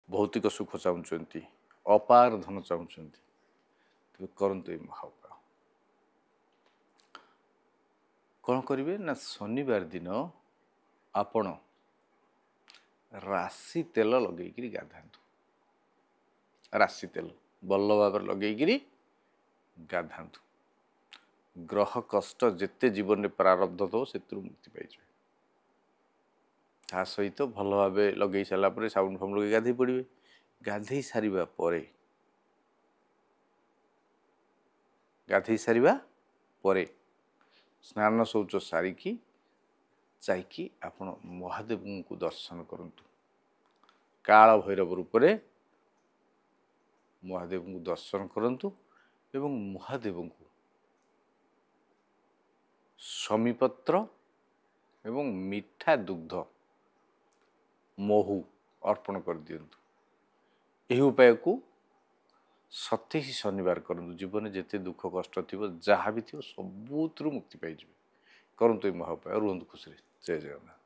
भौतिक सुख चाहते अपार धन चाहते तेज करते महाउपाय कौन करेंगे ना शनिवार दिन आपण राशि तेल लगे गाधा राशि तेल बल्ल भाव लगे गाधा ग्रह कष्ट जिते जीवन में प्रारब्ध दो से मुक्ति पाई ता सहित भल भाव लगे सारापर साबुन फाबुन लगे गाधे पड़े गाधे सारिबा परे स्नान शौच सारिकी जाइकी आपण महादेव को दर्शन करंतु काल भैरव रूप में महादेव को दर्शन करंतु एवं महादेव को शमीपत्र एवं मीठा दुग्ध महू अर्पण कर दियंतु यही उपाय को 27 शनिवार करंतु जीवन जिते दुख कष्ट थी जहाँ भी थी सबूत मुक्ति पाई करंतु महाउपाय रुहंतु खुशी जय जगन्नाथ।